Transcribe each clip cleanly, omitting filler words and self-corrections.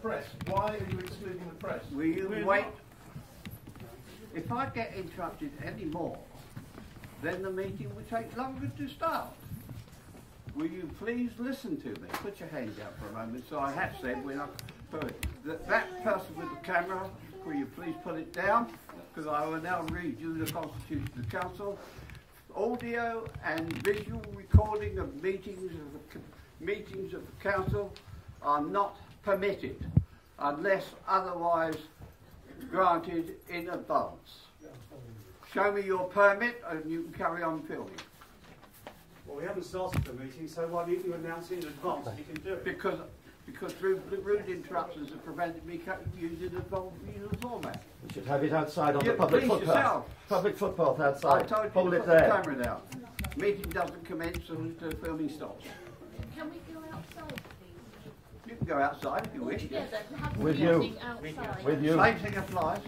press. Why are you excluding the press? Will you wait? If I get interrupted any more, then the meeting will take longer to start. Will you please listen to me? Put your hands out for a moment. So I have said we're not. That person with the camera, will you please put it down? Because I will now read you the Constitution of the Council. Audio and visual recording of meetings of the Council are not permitted unless otherwise granted in advance. Show me your permit and you can carry on filming. Well, we haven't started the meeting, so why don't you announce it in advance and you can do it? Because rude interruptions have prevented me using the format. You should have it outside on the public footpath. Yourself. Public footpath outside. I told you hold to it put there. the camera down. Meeting doesn't commence until the filming stops. Can we go outside, please? You can go outside if you wish. Yeah, have With the you. meeting outside. With you. Same thing applies.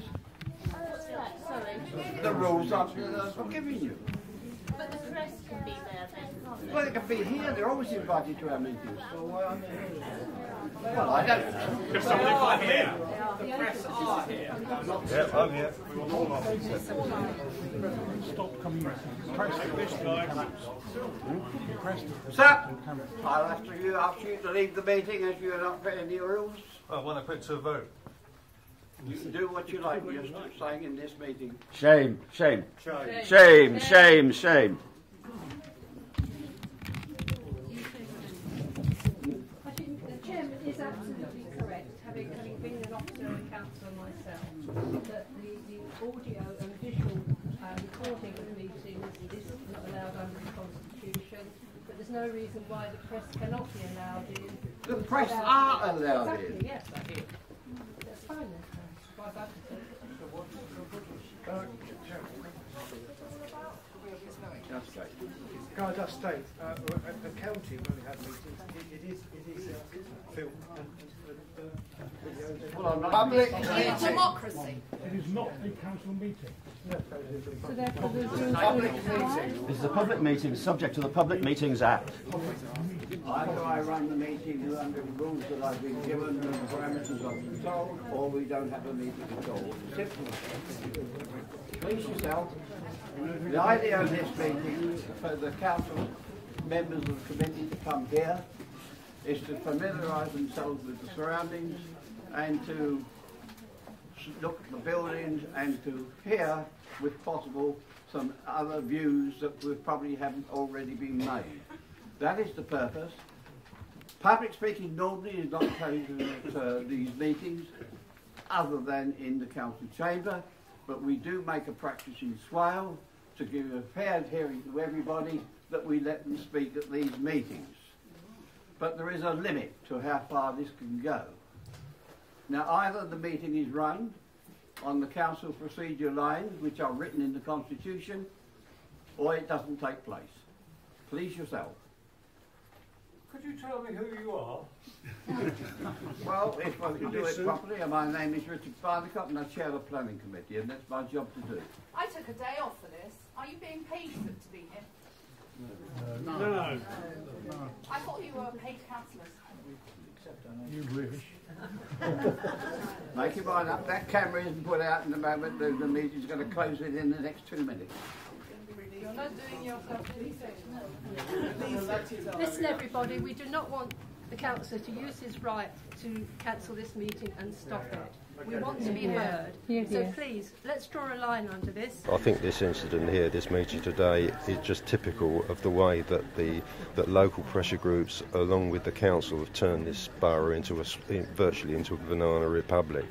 What's that? Sorry. The rules are forgiving you. But the press can be there then, can't they? Well, they can be here. They're always invited to our meetings. So, well, I don't know. If somebody come here, the press are here. Yeah, I'm here. Stop coming. Press This guy. Sir, I'll have to ask you to leave the meeting as you are not fitting the rules. I want to put to a vote. You can do what you like. You're still saying in this meeting. Shame, shame. Shame. Shame, shame, shame. I think the chairman is absolutely correct, having been an officer of the council myself, that the audio and visual recording of meetings is not allowed under the Constitution, but there's no reason why the press cannot be allowed in. The press are allowed in. Exactly, yes. That's fine then. Why vote for it? Just right. Can I just state, the county, when we have meetings, it is filmed and Public Democracy. It is not a council meeting. So therefore there's public meeting. This is a public meeting subject to the Public Meetings Act. Either I run the meeting under the rules that I've been given and the parameters I've been told, or we don't have a meeting at all. Simple. Please yourself. The idea of this meeting is for the council members of the committee to come here is to familiarise themselves with the surroundings and to look at the buildings and to hear, if possible, some other views that probably haven't already been made. That is the purpose. Public speaking normally is not occasioned at these meetings other than in the council chamber, but we do make a practice in Swale to give a fair hearing to everybody that we let them speak at these meetings. But there is a limit to how far this can go. Now, either the meeting is run on the council procedure lines, which are written in the Constitution, or it doesn't take place. Please yourself. Could you tell me who you are? Well, if I can do it properly, my name is Richard Farnicott and I chair the planning committee, and that's my job to do. I took a day off for this. Are you being paid to be here? No. I thought you were paid councillors. You wish. Make your mind up, that camera isn't put out in the moment, the meeting's going to close within the next 2 minutes. You're not doing yourself any favour. Listen everybody, we do not want the councillor to use his right to cancel this meeting and stop it. We want to be heard. So please, let's draw a line under this. I think this incident here, this meeting today, is just typical of the way that that local pressure groups, along with the council, have turned this borough into virtually into a banana republic.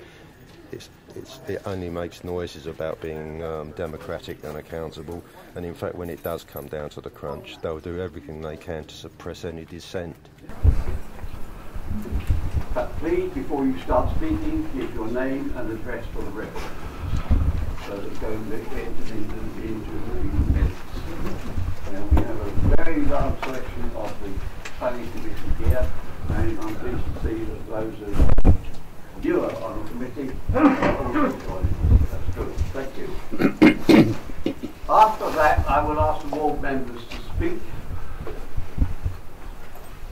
It only makes noises about being democratic and accountable, and in fact when it does come down to the crunch, they'll do everything they can to suppress any dissent. But please, before you start speaking, give your name and address for the record, so that it goes into the minutes. Now we have a very large selection of the planning committee here, and I'm pleased to see that those of you are on the committee are also joining. That's good. Thank you. After that, I will ask the ward members to speak.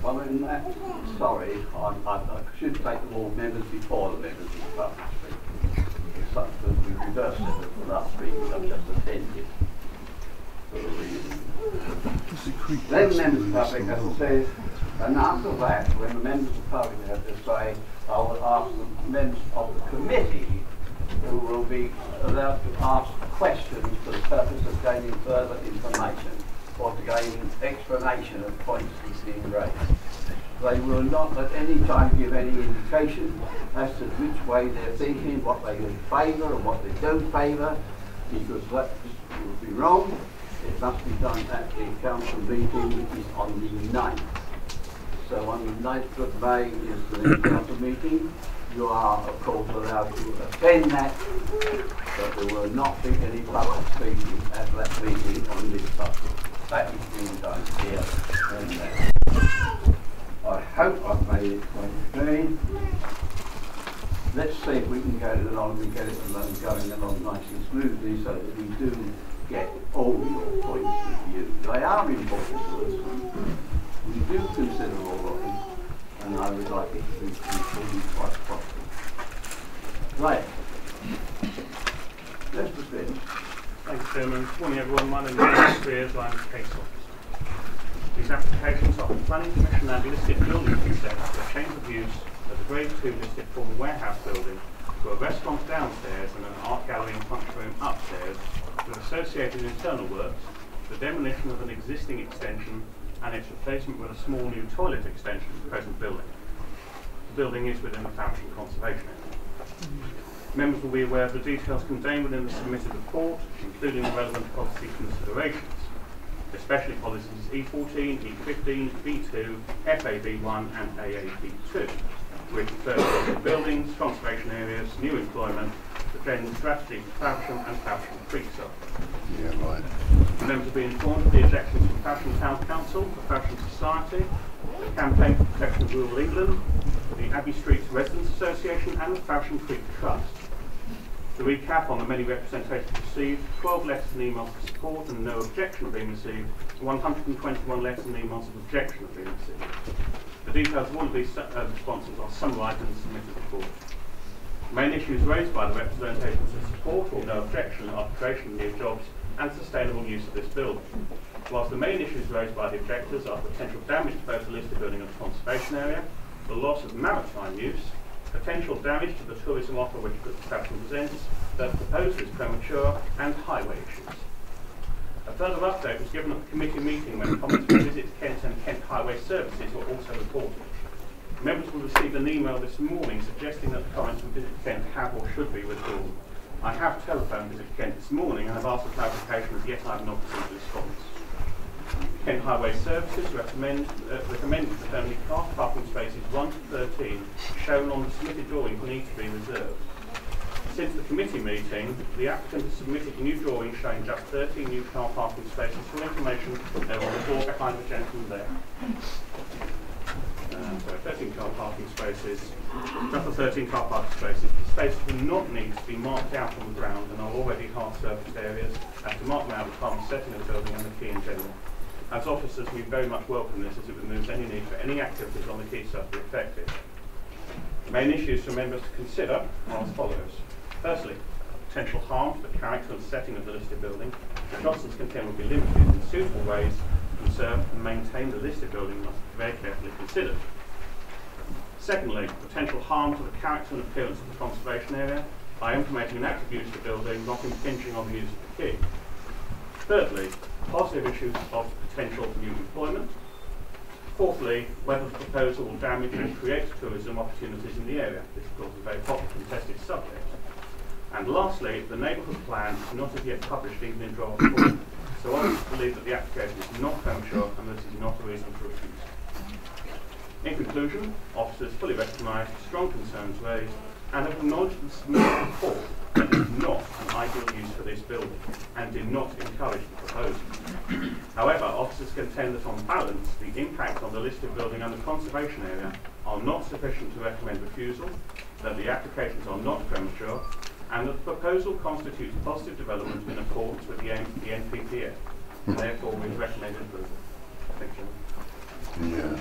Well, in that, sorry, I should take the all members before the members of the public speak. It's such that we reverse it of the last speakers I've just attended for a reason. Then members of the public, as I say, and after that, when the members of the public have to say, I will ask the members of the committee who will be allowed to ask questions for the purpose of gaining further information or to gain explanation of points that's being raised. They will not at any time give any indication as to which way they're thinking, what they favour and what they don't favour, because that would be wrong. It must be done at the council meeting, which is on the 9th. So on the 9th of May is the next council meeting. You are, of course, allowed to attend that, but there will not be any public speaking at that meeting on this subject. That is being done here and there. I hope I've made it quite clear. Let's see if we can get it along and get it going along nice and smoothly so that we do get all your points of view. They are important to us. We do consider all of them, and I would like it to be quite properly. Right. Let's proceed. Thanks, Chairman. Good morning, everyone. My name is James Spears. I'm the case officer. These applications are for the Planning Commission and listed building consent for a change of use of the Grade 2 listed former warehouse building to a restaurant downstairs and an art gallery and function room upstairs with associated internal works, the demolition of an existing extension and its replacement with a small new toilet extension to the present building. The building is within the Faversham Conservation Area. Members will be aware of the details contained within the submitted report, including the relevant policy considerations, especially policies E14, E15, B2, FAB1 and AAB2, which refer to buildings, conservation areas, new employment, the trend strategy for Faversham and Faversham Creek Sub. Yeah, right. Members will be informed of the objections from Faversham Town Council, the Faversham Society, the Campaign for Protection of Rural England, the Abbey Streets Residents Association and the Faversham Creek Trust. To recap on the many representations received, 12 letters and emails of support and no objection have been received, 121 letters and emails of objection have been received. The details of all of these responses are summarised in the submitted report. Main issues raised by the representations of support or no objection are creation of new jobs and sustainable use of this building. Whilst the main issues raised by the objectors are potential damage to both the listed building and the conservation area, the loss of maritime use, potential damage to the tourism offer which Faversham presents, that the proposal is premature, and highway issues. A further update was given at the committee meeting when comments from Visit Kent and Kent Highway Services were also reported. Members will receive an email this morning suggesting that the comments from Visit Kent have or should be withdrawn. I have telephoned Visit Kent this morning and have asked for clarification, as yet I have not received a response. Kent Highway Services recommended that only car parking spaces 1 to 13 shown on the submitted drawing need to be reserved. Since the committee meeting, the applicant has submitted a new drawing showing just 13 new car parking spaces. For information, they're on the floor behind the gentleman there. So 13 car parking spaces, just the 13 car parking spaces. The spaces do not need to be marked out on the ground and are already hard surfaced areas, as to mark them out upon the setting of the building and the quay in general. As officers, we very much welcome this, as it removes any need for any activities on the quay surface affected. The main issues for members to consider are as follows. Firstly, potential harm to the character and setting of the listed building. The Johnson's content will be limited in suitable ways to conserve and maintain the listed building must be very carefully considered. Secondly, potential harm to the character and appearance of the conservation area by implementing an active use of the building, not impinging on the use of the quay. Thirdly, positive issues of potential new employment. Fourthly, whether the proposal will damage and create tourism opportunities in the area. This, of course, is a very hotly contested subject. And lastly, the neighbourhood plan is not as yet published even in draft form, so I believe that the application is not premature and this is not a reason for refusal. In conclusion, officers fully recognise the strong concerns raised and have acknowledged the submitted report that it is not an ideal use for this building and did not encourage the proposal. However, officers contend that on balance, the impact on the listed building and the conservation area are not sufficient to recommend refusal, that the applications are not premature, and that the proposal constitutes positive development in accordance with the aims of the NPPF, and therefore we recommend approval. Thank you.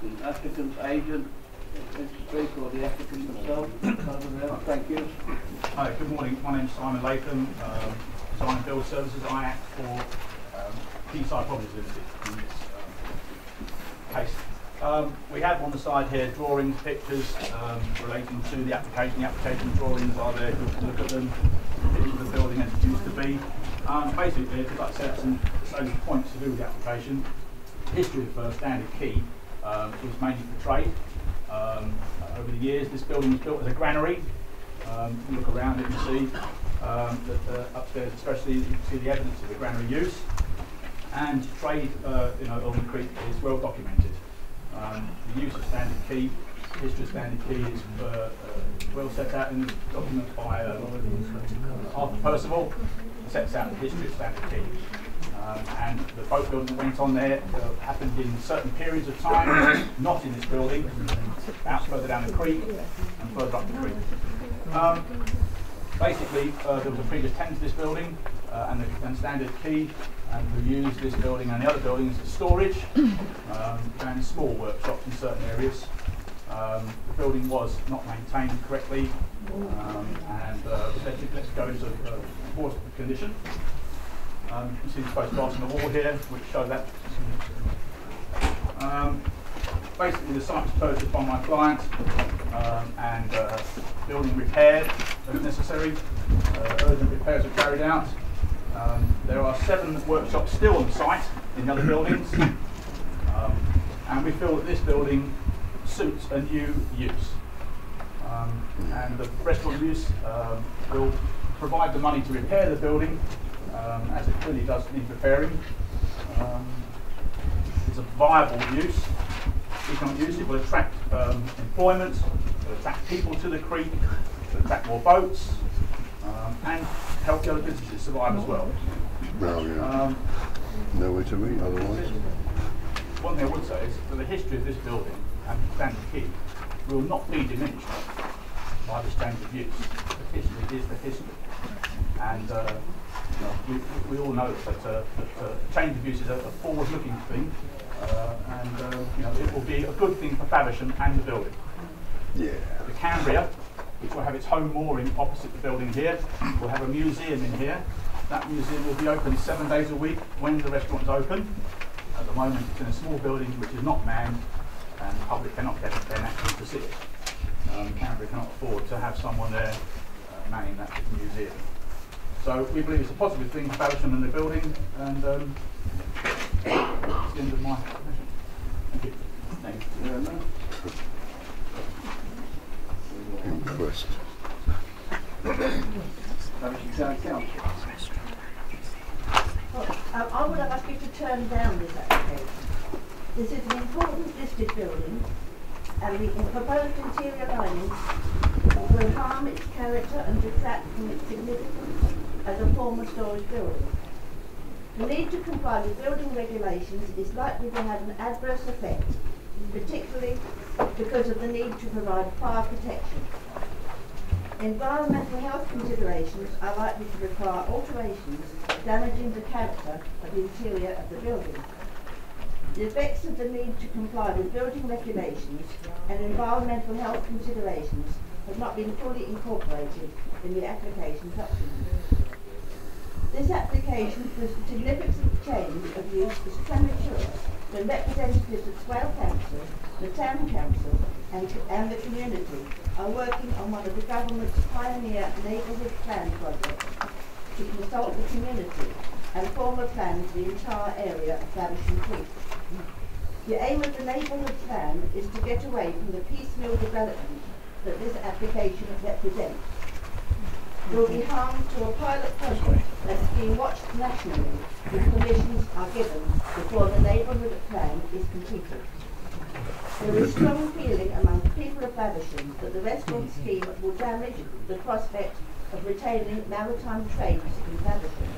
The applicant's agent Mr. Speaker, or the applicant themselves. Thank you. Hi, good morning. My name is Simon Latham, Design and Build Services. I act for Quayside Properties Limited in this case. We have on the side here drawings, pictures relating to the application. The application drawings are there, you can look at them, pictures of the building as it used to be. Basically, if you'd like to set up some salient points to do with the application, the history of Standard Quay was mainly for trade. Over the years, this building was built as a granary. You look around it and see that upstairs especially, you can see the evidence of the granary use. And trade on the creek is well documented. The use of Standard Quay, the history of Standard Quay is well set out in the document by Arthur Percival. It sets out the history of Standard Quay. And the boat building that went on there happened in certain periods of time, not in this building, out further down the creek and further up the creek. Basically, there was a previous tenant to this building and Standard Quay, and who used this building and the other buildings as storage and small workshops in certain areas. The building was not maintained correctly, and let's go into poor condition. You can see the photographs on the wall here, which show that. Basically, the site was purchased by my client, and building repaired as necessary. Urgent repairs are carried out. There are 7 workshops still on the site in the other buildings, and we feel that this building suits a new use. And the restaurant use will provide the money to repair the building, as it clearly does need repairing. It's a viable use. Economic use. It will attract employment, it will attract people to the creek, it will attract more boats, and help the other businesses survive as well. Nowhere to eat otherwise. One thing I would say is that the history of this building and Standard Quay will not be diminished by this change of use. The history is the history. And we all know that change of use is a forward-looking thing, and it will be a good thing for Faversham and the building. Yeah. The Cambria, which will have its home mooring opposite the building here, will have a museum in here. That museum will be open 7 days a week when the restaurant is open. At the moment, it's in a small building which is not manned, and the public cannot get there naturally to see it. Cambria cannot afford to have someone there manning that museum. So we believe it's a positive thing for Faversham and the building, and that's the end of my presentation. Thank you. Thank you very much. Impressed. I would ask you to turn down this application. This is an important listed building, and the proposed interior linings will harm its character and detract from its significance as a former storage building. The need to comply with building regulations is likely to have an adverse effect, particularly because of the need to provide fire protection. Environmental health considerations are likely to require alterations damaging the character of the interior of the building. The effects of the need to comply with building regulations and environmental health considerations have not been fully incorporated in the application document. This application for a significant change of use is premature when representatives of Swale Council, the Town Council and the community are working on one of the government's pioneer neighbourhood plan projects to consult the community and form a plan for the entire area of Faversham Creek. The aim of the neighbourhood plan is to get away from the piecemeal development that this application represents. There will be harm to a pilot project that is being watched nationally if permissions are given before the neighbourhood plan is completed. There is strong feeling among the people of Faversham that the restaurant scheme will damage the prospect of retaining maritime trades in Faversham.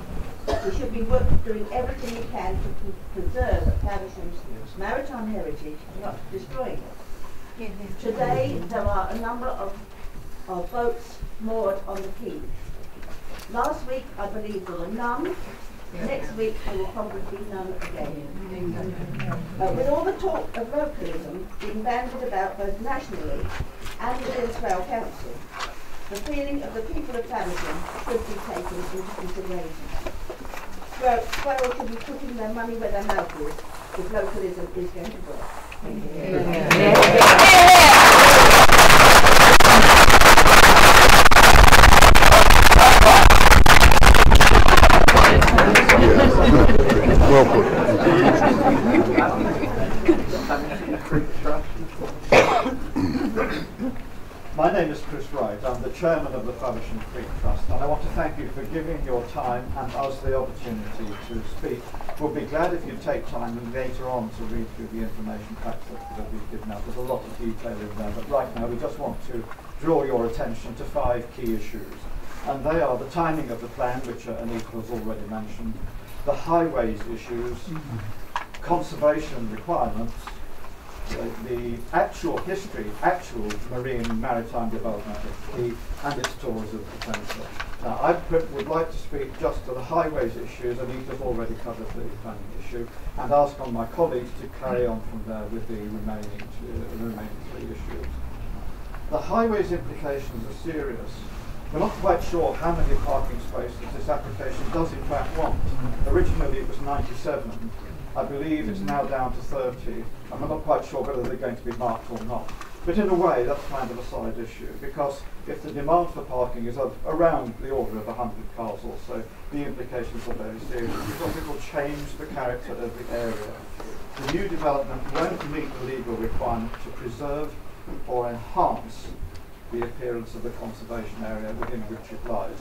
We should be doing everything we can to preserve Faversham's maritime heritage, not destroying it. Today, there are a number of boats moored on the quay. Last week, I believe there were none, Next week there will probably be none again. With all the talk of localism being bandied about both nationally and within Swale Council, the feeling of the people of Faversham should be taken into consideration. Swale should be putting their money where their mouth is if localism is going to work. Well put. My name is Chris Wright. I'm the chairman of the Faversham Creek Trust, and I want to thank you for giving your time and us the opportunity to speak. We'll be glad if you take time and later on to read through the information packs that we've given out. There's a lot of detail in there, but right now we just want to draw your attention to 5 key issues. And they are the timing of the plan, which Anita has already mentioned, the highways issues, conservation requirements, the actual history, actual marine and maritime development of the Quay and its tourism potential. Now, I would like to speak just to the highways issues. Anita's already covered the planning issue, and ask on my colleagues to carry on from there with the remaining 3 issues. The highways implications are serious. We're not quite sure how many parking spaces this application does in fact want. Originally it was 97. I believe it's now down to 30. I'm not quite sure whether they're going to be marked or not. But in a way, that's kind of a side issue, because if the demand for parking is of around the order of 100 cars or so, the implications are very serious, because it will change the character of the area. The new development won't meet the legal requirement to preserve or enhance the appearance of the conservation area within which it lies.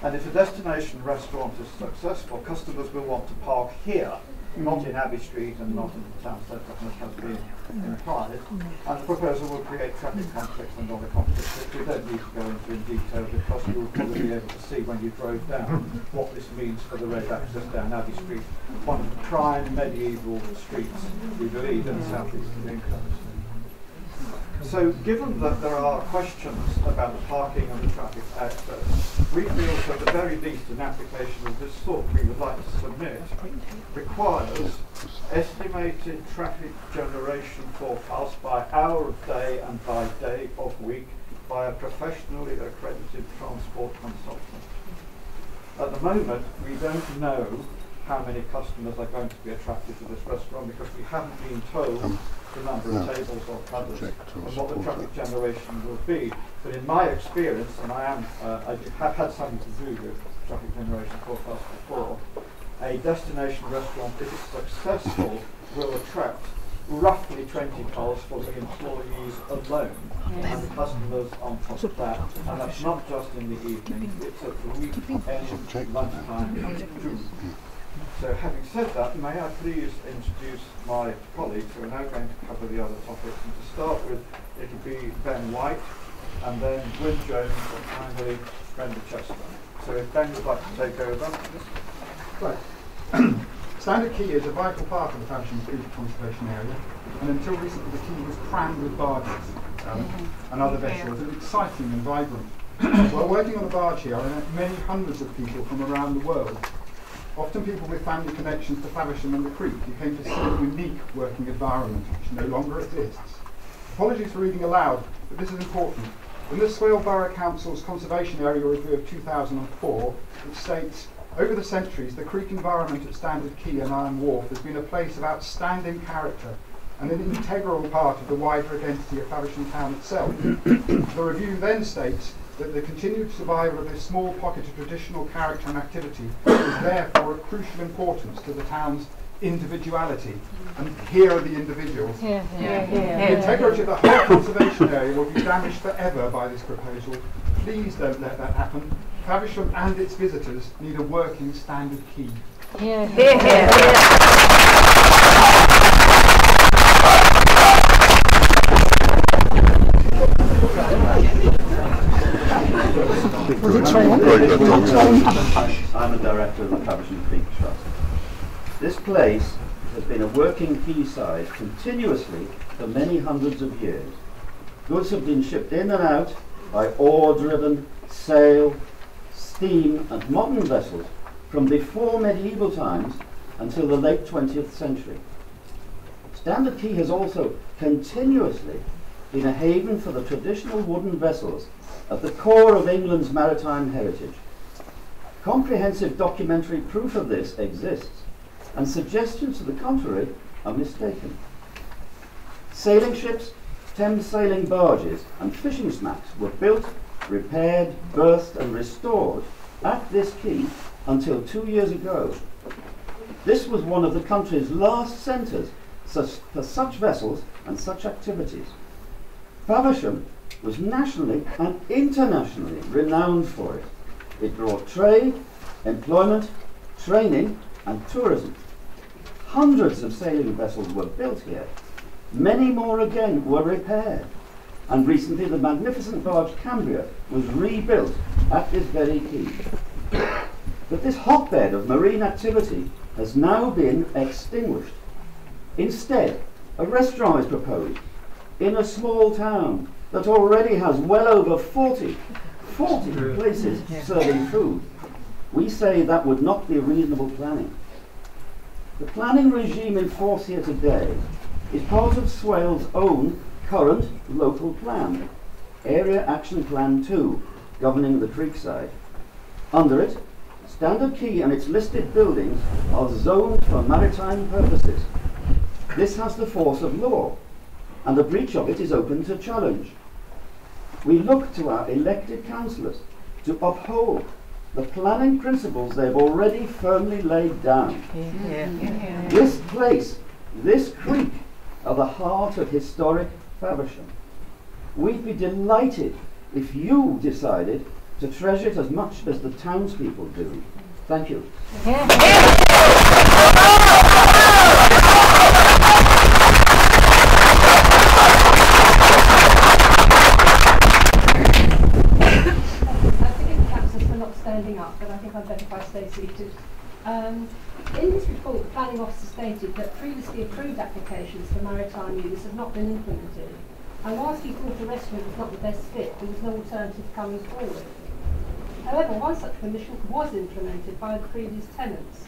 And if a destination restaurant is successful, customers will want to park here, not in Abbey Street and not in the town centre, as has been implied. And the proposal will create traffic conflicts and other conflicts which we don't need to go into in detail, because you will probably be able to see when you drove down what this means for the road access down Abbey Street, one of the prime medieval streets, we believe, in the southeast of England. So, given that there are questions about the parking and the traffic access, we feel that at the very least an application of this sort we would like to submit requires estimated traffic generation forecast by hour of day and by day of week by a professionally accredited transport consultant. At the moment, we don't know how many customers are going to be attracted to this restaurant, because we haven't been told the number of tables or covers and what the traffic generation will be. But in my experience, and I have had something to do with traffic generation forecasts before, a destination restaurant, if it's successful, will attract roughly 20 cars for the employees alone, and the customers on top of that. And that's not just in the evening, it's at the weekend, lunchtime too. So having said that, may I please introduce my colleagues who are now going to cover the other topics. And to start with, it'll be Ben White, and then Gwyn Jones, and finally Brenda Chester. So if Ben would like to take over. Right. Standard Quay is a vital part of the Faversham Creek Conservation Area, and until recently the quay was crammed with barges and other vessels, and exciting and vibrant. While working on a barge here, I met many hundreds of people from around the world. Often people with family connections to Faversham and the creek who came to see a unique working environment which no longer exists. Apologies for reading aloud, but this is important. In the Swale Borough Council's Conservation Area Review of 2004, it states, over the centuries, the creek environment at Standard Quay and Iron Wharf has been a place of outstanding character and an integral part of the wider identity of Faversham town itself. The review then states that the continued survival of this small pocket of traditional character and activity is therefore of crucial importance to the town's individuality. And here are the individuals. The integrity of the whole conservation area will be damaged forever by this proposal. Please don't let that happen. Faversham and its visitors need a working Standard Quay. I'm a director of the Faversham Creek Trust. This place has been a working quayside continuously for many hundreds of years. Goods have been shipped in and out by oar-driven, sail, steam and modern vessels from before medieval times until the late 20th century. Standard Quay has also continuously been a haven for the traditional wooden vessels at the core of England's maritime heritage. Comprehensive documentary proof of this exists, and suggestions to the contrary are mistaken. Sailing ships, Thames sailing barges and fishing smacks were built, repaired, berthed and restored at this quay until 2 years ago. This was one of the country's last centres for such vessels and such activities. Faversham was nationally and internationally renowned for it. It brought trade, employment, training and tourism. Hundreds of sailing vessels were built here. Many more again were repaired. And recently the magnificent barge Cambria was rebuilt at this very quay. But this hotbed of marine activity has now been extinguished. Instead, a restaurant is proposed in a small town that already has well over 40 places serving food. We say that would not be reasonable planning. The planning regime in force here today is part of Swale's own current local plan, Area Action Plan 2, governing the Creekside. Under it, Standard Quay and its listed buildings are zoned for maritime purposes. This has the force of law, and a breach of it is open to challenge. We look to our elected councillors to uphold the planning principles they've already firmly laid down. This place, this creek, are the heart of historic Faversham. We'd be delighted if you decided to treasure it as much as the townspeople do. Thank you. Standing up, but I think I'd better if I stay seated. In this report, the planning officer stated that previously approved applications for maritime use have not been implemented, and whilst he thought a restaurant was not the best fit, there was no alternative coming forward. However, one such permission was implemented by the previous tenants,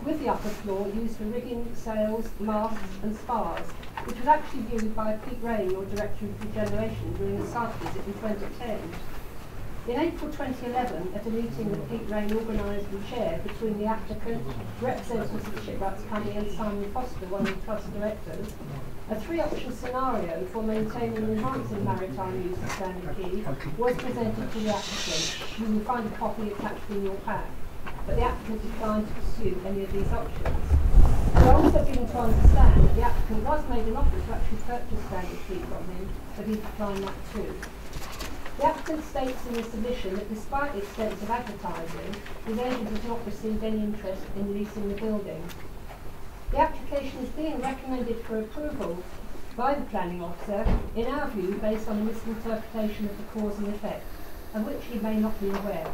with the upper floor used for rigging, sails, masts and spars, which was actually viewed by Pete Rain, your Director of Regeneration, during a site visit in 2010. In April 2011, at a meeting that Pete Rain organised and chaired between the applicant, representatives of Shipwrights Company and Simon Foster, one of the trust directors, a three-option scenario for maintaining and enhancing maritime use of Standard Quay was presented to the applicant. You will find a copy attached in your pack, but the applicant declined to pursue any of these options. We are also given to understand that the applicant was made an offer to actually purchase Standard Quay from him, but he declined that too. The applicant states in the submission that despite extensive advertising, his agent has not received any interest in leasing the building. The application is being recommended for approval by the planning officer, in our view, based on a misinterpretation of the cause and effect, of which he may not be aware.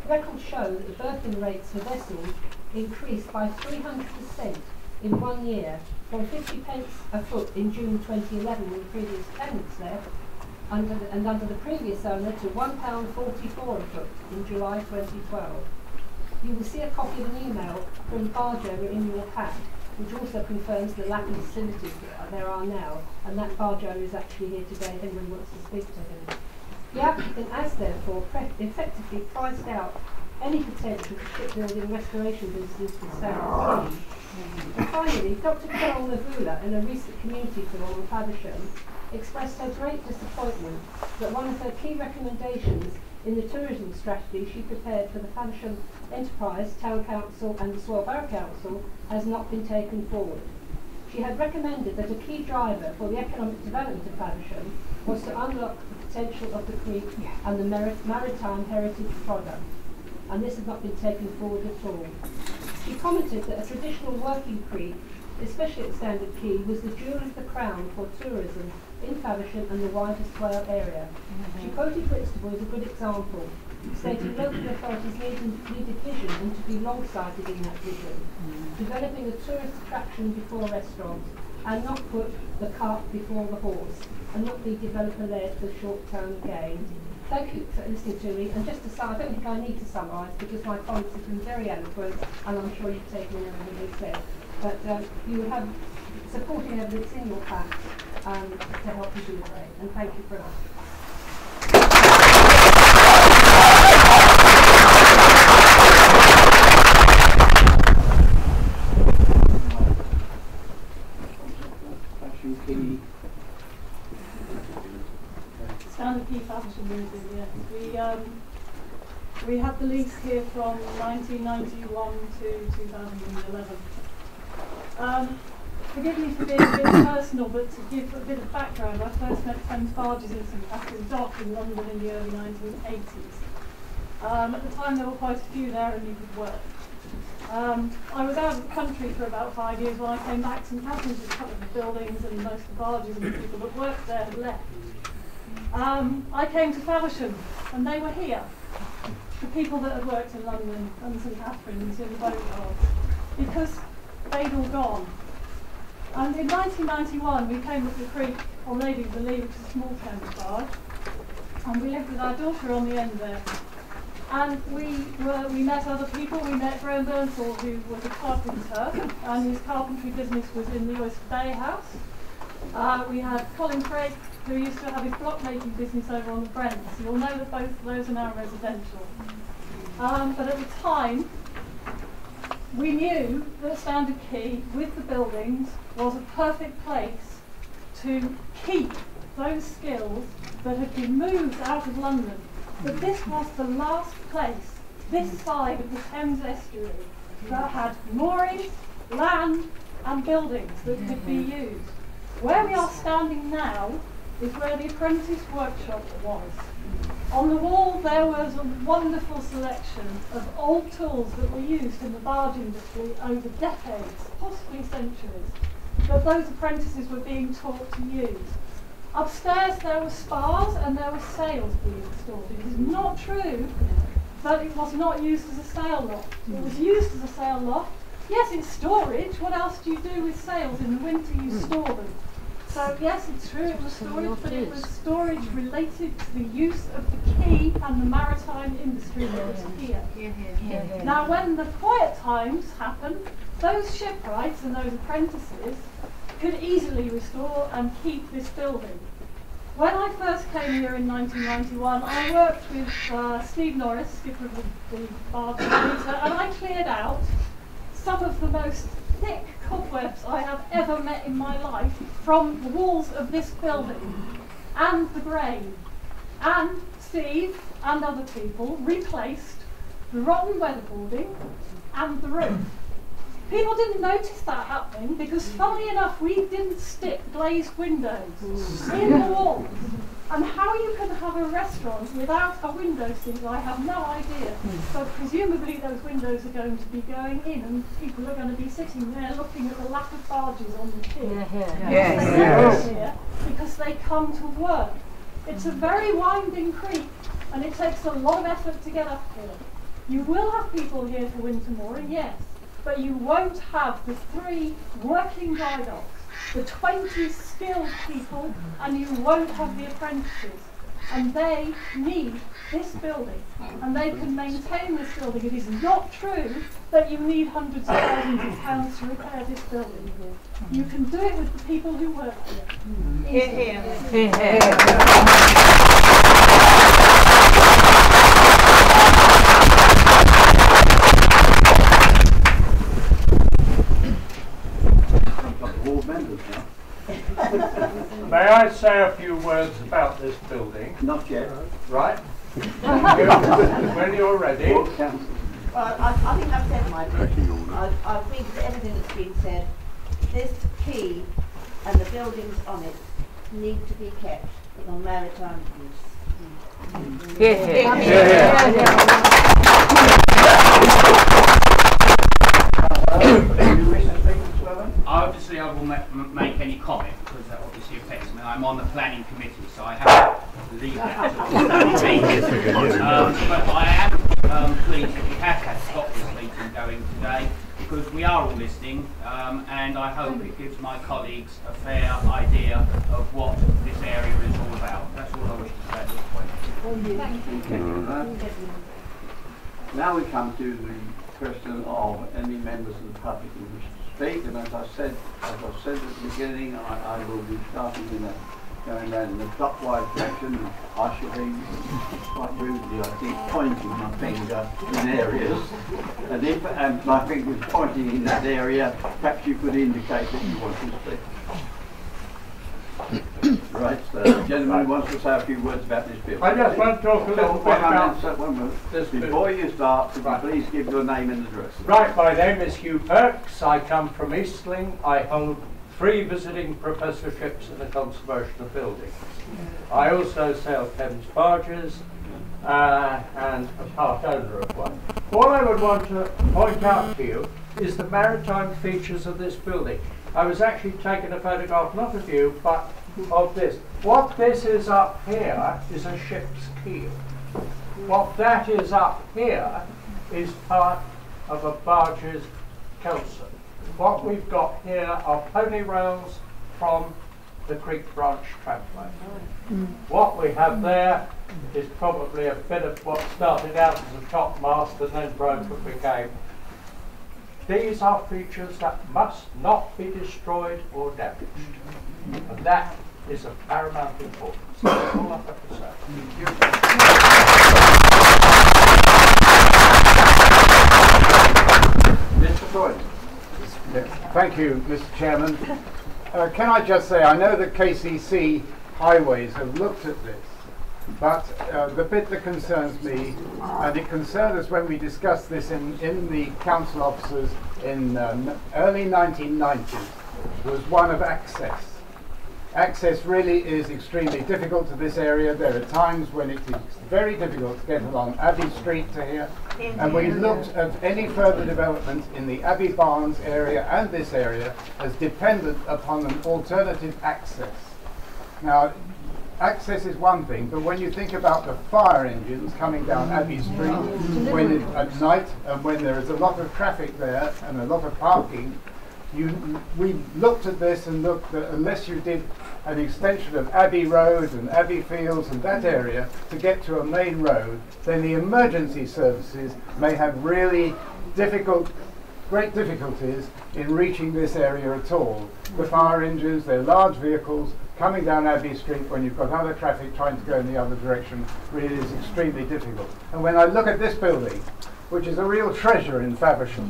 Records show that the berthing rates for vessels increased by 300% in 1 year, from 50p a foot in June 2011 when the previous tenants left, under the previous owner to £1.44 a foot in July 2012. You will see a copy of an email from the barge owner in your pack, which also confirms the lack of facilities that there are now, and that barge owner is actually here today if anyone wants to speak to him. The applicant has therefore effectively priced out any potential for shipbuilding restoration businesses with Standard Quay. And finally, Dr. Carol Lavula, in a recent community forum on Faversham, expressed her great disappointment that one of her key recommendations in the tourism strategy she prepared for the Faversham Enterprise, Town Council and the Swale Borough Council has not been taken forward. She had recommended that a key driver for the economic development of Faversham was to unlock the potential of the creek and the maritime heritage product, and this has not been taken forward at all. She commented that a traditional working creek, especially at Standard Quay, was the jewel of the crown for tourism in Faversham and the wider Swale area. She quoted Whitstable as a good example, stating local authorities needed vision and to be long-sighted in that vision, developing a tourist attraction before restaurants, and not put the cart before the horse and not be developer-led for short-term gain. Thank you for listening to me, and just to I don't think I need to summarise because my colleagues have been very eloquent and I'm sure you've taken in everything they said. But you will have supporting evidence in your facts to help you do the same, and thank you for that. Standard Quay Fashion Museum, yes. We had the lease here from 1991 to 2011. Forgive me for being a bit personal, but to give a bit of background, I first met Thames Barges in St Catherine's Dock in London in the early 1980s. At the time there were quite a few there and needed work. I was out of the country for about 5 years. When I came back, St Catherine's was covered with buildings and most of the barges and the people that worked there had left. I came to Faversham and they were here. The people that had worked in London and St Catherine's in the boatyards, because they'd all gone. And in 1991 we came up the creek on Lady of the Lee, which is a small Thames barge, and we lived with our daughter on the end there. And we met other people. We met Graham Burnthal, who was a carpenter, and his carpentry business was in the Oyster Bay House. We had Colin Craig, who used to have his block-making business over on the Brents. You'll know that both of those are now residential. But at the time, we knew that Standard Quay, with the buildings, was a perfect place to keep those skills that had been moved out of London. But this was the last place, this side of the Thames estuary, that had moorings, land and buildings that could be used. Where we are standing now is where the apprentice workshop was. On the wall there was a wonderful selection of old tools that were used in the barge industry over decades, possibly centuries, that those apprentices were being taught to use. Upstairs there were spars and there were sails being installed. It is not true that it was not used as a sail loft. It was used as a sail loft. Yes, it's storage. What else do you do with sails? In the winter you store them. So yes, it's true it was storage, but it was storage related to the use of the quay and the maritime industry that was here. Now when the quiet times happened, those shipwrights and those apprentices could easily restore and keep this building. When I first came here in 1991, I worked with Steve Norris, skipper of the barge, and I cleared out some of the most thick cobwebs I have ever met in my life from the walls of this building and the grain. And Steve and other people replaced the rotten weatherboarding and the roof. People didn't notice that happening because, funnily enough, we didn't stick glazed windows in the walls. And how you can have a restaurant without a window seat, I have no idea. But presumably those windows are going to be going in and people are going to be sitting there looking at the lack of barges on the quay. Because they come to work. It's a very winding creek and it takes a lot of effort to get up here. You will have people here for winter mooring, yes, but you won't have the 3 working dry docks, the 20 skilled people, and you won't have the apprentices. And they need this building, and they can maintain this building. It is not true that you need hundreds of thousands of pounds to repair this building. You can do it with the people who work here. May I say a few words about this building? Not yet. Right. When you're ready. Well, I think I've said my bit. I think that everything that's been said, this quay and the buildings on it need to be kept for maritime use. Obviously, I will make any comment because that obviously affects me. I'm on the planning committee, so I have to leave that to the planning meeting. But I am pleased that we have had to stop this meeting going today because we are all listening, and I hope it gives my colleagues a fair idea of what this area is all about. That's all I wish to say at this point. Thank you. Now we come to the question of any members of the public who wish to speak, and as I said at the beginning, I will be starting in going down in the clockwise direction. I shall be quite rudely, I think, pointing my finger in areas, and if my finger is pointing in that area, perhaps you could indicate that you want to speak. Right, so the gentleman wants to say a few words about this bill. I just want to talk a little bit about one minute. this bill. Before you start, could you please give your name and address? Right, my name is Hugh Perks. I come from Eastling. I hold 3 visiting professorships in the conservation of buildings. I also sell Thames barges and a part owner of one. What I would want to point out to you is the maritime features of this building. I was actually taking a photograph, not of you, but of this. What this is up here is a ship's keel. What that is up here is part of a barge's kelson. What we've got here are pony rails from the Creek Branch tramway. What we have there is probably a bit of what started out as a topmast and then broke and became. These are features that must not be destroyed or damaged. And that is of paramount importance. That's all I have to say. Mr. Floyd. Thank you, Mr. Chairman. Can I just say, I know that KCC Highways have looked at this, but the bit that concerns me, and it concerned us when we discussed this in the council offices in early 1990s, was one of access. Access really is extremely difficult to this area. There are times when it is very difficult to get along Abbey Street to here, and we looked at any further development in the Abbey Barnes area and this area as dependent upon an alternative access. Now, access is one thing, but when you think about the fire engines coming down Abbey Street at night, and when there is a lot of traffic there and a lot of parking, we looked at this and looked that unless you did an extension of Abbey Road and Abbey Fields and that area to get to a main road, then the emergency services may have really great difficulties in reaching this area at all. The fire engines, they're large vehicles coming down Abbey Street when you've got other traffic trying to go in the other direction, really is extremely difficult. And when I look at this building, which is a real treasure in Faversham,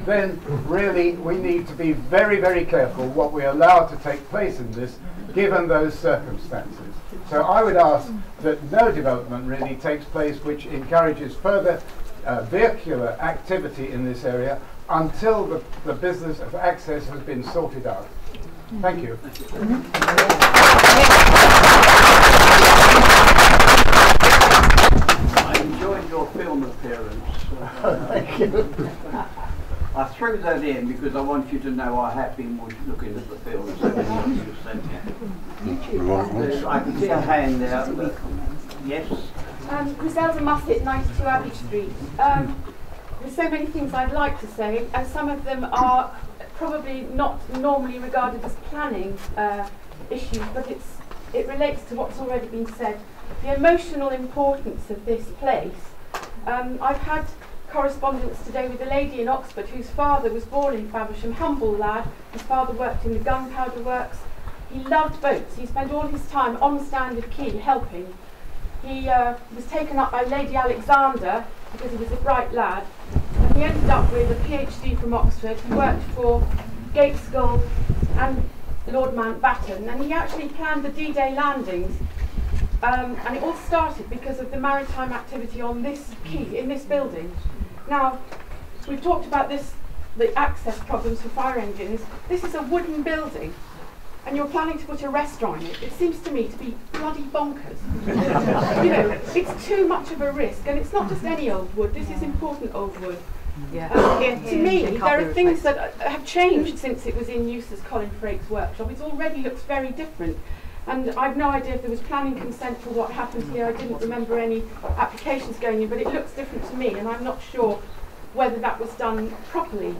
then really we need to be very, very careful what we allow to take place in this, given those circumstances. So I would ask that no development really takes place which encourages further vehicular activity in this area until the business of access has been sorted out. Thank you. I enjoyed your film appearance. Thank you. I threw that in because I want you to know I have been looking at the film. So many you sent me. I can see a hand there. Yes. Griselda Mussett, 92 Abbey Street. There's so many things I'd like to say, and some of them are probably not normally regarded as planning issues, but it relates to what's already been said. The emotional importance of this place. I've had correspondence today with a lady in Oxford whose father was born in Faversham, humble lad. His father worked in the gunpowder works. He loved boats. He spent all his time on Standard Quay helping. He was taken up by Lady Alexander because he was a bright lad. And he ended up with a PhD from Oxford. He worked for Gatesgull and Lord Mountbatten, and he actually planned the D-Day landings. And it all started because of the maritime activity on this quay, in this building. Now, we've talked about this, the access problems for fire engines. This is a wooden building, and you're planning to put a restaurant in it. It seems to me to be bloody bonkers. You know, it's too much of a risk, and it's not just any old wood. This is important old wood. To me, there are things that have changed since it was in use as Colin Frake's workshop. It already looks very different. And I've no idea if there was planning consent for what happened here. I didn't remember any applications going in, but it looks different to me, and I'm not sure whether that was done properly.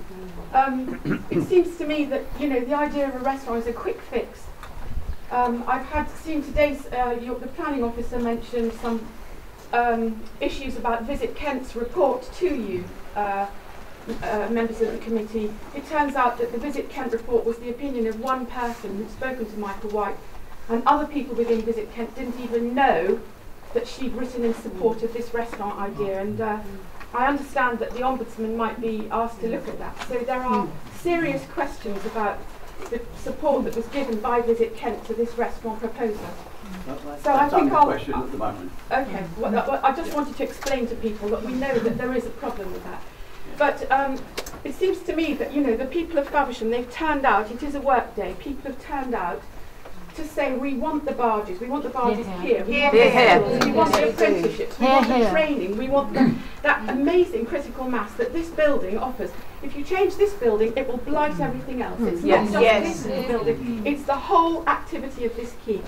It seems to me that, you know, the idea of a restaurant is a quick fix. I've seen today's, the planning officer mentioned some issues about Visit Kent's report to you, members of the committee. It turns out that the Visit Kent report was the opinion of one person who'd spoken to Michael White, and other people within Visit Kent didn't even know that she'd written in support of this restaurant idea. And I understand that the Ombudsman might be asked to look at that. So there are serious questions about the support that was given by Visit Kent to this restaurant proposal. So I think I'll... question at the moment. Okay, well, I just wanted to explain to people that we know that there is a problem with that. But it seems to me that, you know, the people of Faversham, they've turned out, it is a work day, people have turned out to say we want the barges here, we want the skills, we want the apprenticeships, we want the training, we want that amazing critical mass that this building offers. If you change this building, it will blight everything else. It's not just this building, it's the whole activity of this quay.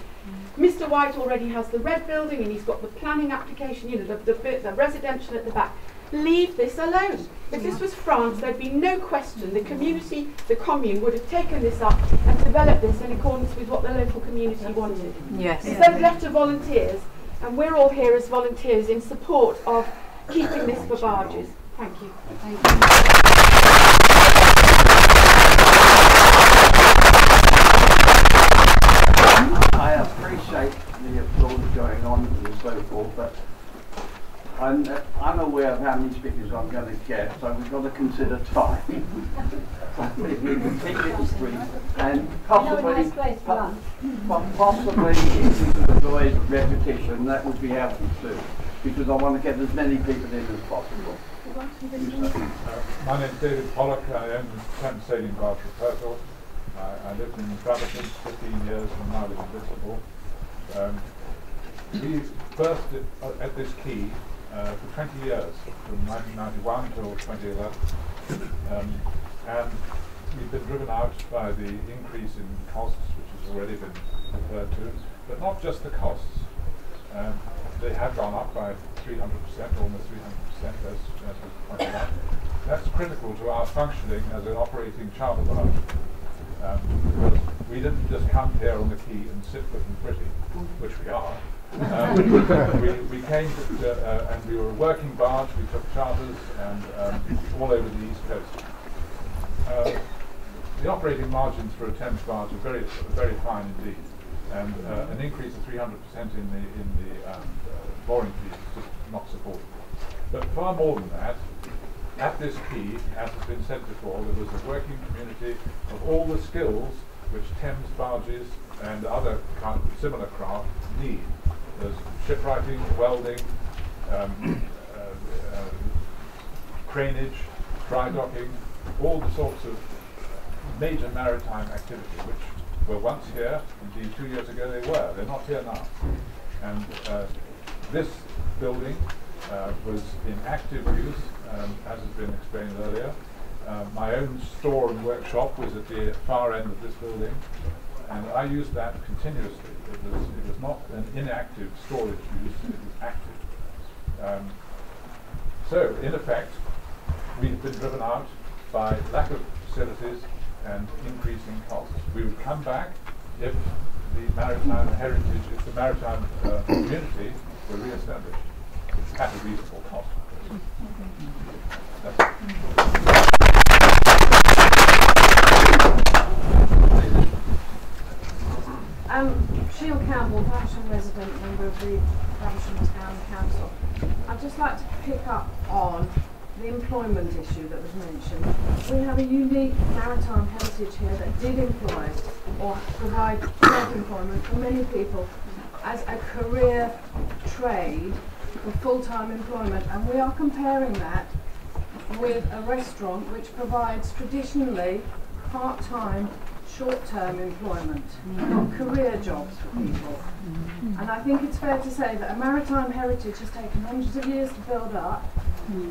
Mr. White already has the red building and he's got the planning application, you know, the residential at the back. Leave this alone. If this was France, there'd be no question. The community, the commune, would have taken this up and developed this in accordance with what the local community wanted. Yes. Instead of left to volunteers, and we're all here as volunteers in support of keeping this for barges. Thank you. Thank you. I appreciate the applause going on and so forth, but I'm aware of how many speakers I'm going to get, so we've got to consider time. So if we can keep it as brief, and possibly, possibly if we could avoid repetition, that would be helpful too, because I want to get as many people in as possible. My name is David Pollock. I own the Thames Sailing Barge Proposal. I lived in Faversham 15 years and now live in Bristol. We first at this quay for 20 years, from 1991 till 2011, and we've been driven out by the increase in costs, which has already been referred to, but not just the costs. They have gone up by 300%, almost 300%, as was pointed out. That's critical to our functioning as an operating charter barge. Because we didn't just come here on the quay and sit looking pretty, which we are. We came and we were a working barge. We took charters and all over the East Coast. The operating margins for a Thames barge are very fine indeed, and an increase of 300% in the mooring fees is just not supported. But far more than that, at this quay, as has been said before, there was a working community of all the skills which Thames barges and other similar craft need. There's shipwrighting, welding, cranage, dry docking, all the sorts of major maritime activity which were once here. Indeed, 2 years ago they were. They're not here now. And this building was in active use, as has been explained earlier. My own store and workshop was at the far end of this building, and I used that continuously. It was not an inactive storage use, it was active. So, in effect, we've been driven out by lack of facilities and increasing costs. We would come back if the maritime heritage, if the maritime community were re-established at a reasonable cost. Sheila Campbell, Faversham resident, member of the Faversham Town Council. I'd just like to pick up on the employment issue that was mentioned. We have a unique maritime heritage here that did employ or provide self-employment for many people as a career trade for full-time employment, and we are comparing that with a restaurant which provides traditionally part-time, short-term employment, not career jobs for people. And I think it's fair to say that a maritime heritage has taken hundreds of years to build up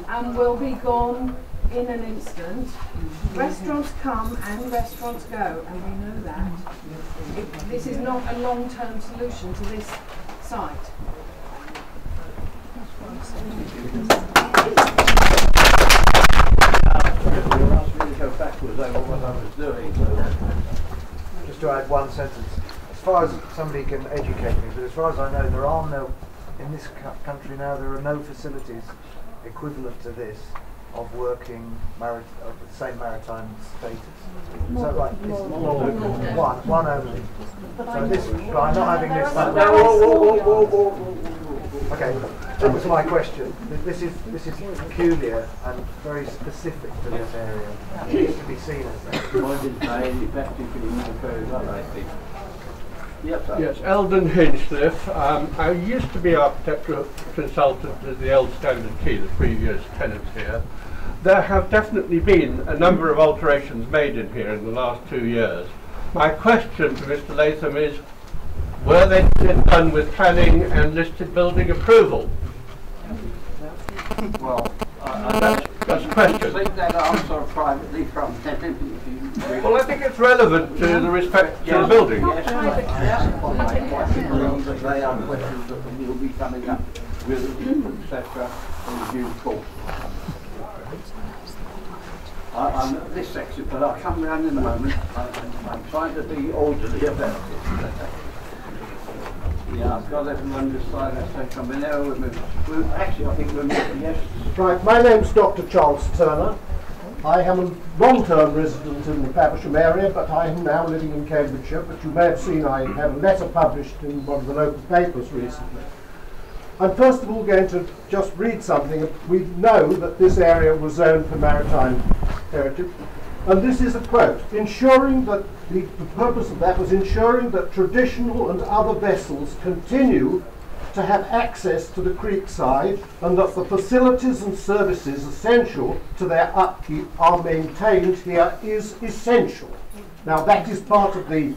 and will be gone in an instant. Restaurants come and restaurants go, and we know that. This is not a long-term solution to this site. I was doing. So. Just to add one sentence, as far as somebody can educate me, but as far as I know, there are no, in this country now, there are no facilities equivalent to this of working of the same maritime status. Is that right? One only. So this, but I'm not having this. Okay, that was my question. This is peculiar and very specific to this area. It needs to be seen as that. Yes, Eldon Hinchcliffe. I used to be architectural consultant with the old Standard Quay, the previous tenant here. There have definitely been a number of alterations made in here in the last 2 years. My question to Mr. Latham is, were they done with planning and listed building approval? Well, that's a question. Take that answer privately from them. Well, I think it's relevant to the respect to the building. Yes, they are questions that will be coming up with, etc., in due course. I'm at this section, but I'll come round in a moment. I'm trying to be orderly about it. Yeah, I've got everyone this side, so come in there with me. Actually, I think we're moving, yes. Right, my name's Dr. Charles Turner. I am a long-term resident in the Faversham area, but I am now living in Cambridgeshire. But you may have seen I had a letter published in one of the local papers recently. I'm first of all going to just read something. We know that this area was zoned for maritime heritage, and this is a quote: ensuring that the purpose of that was ensuring that traditional and other vessels continue to have access to the creek side, and that the facilities and services essential to their upkeep are maintained here is essential. Now that is part of the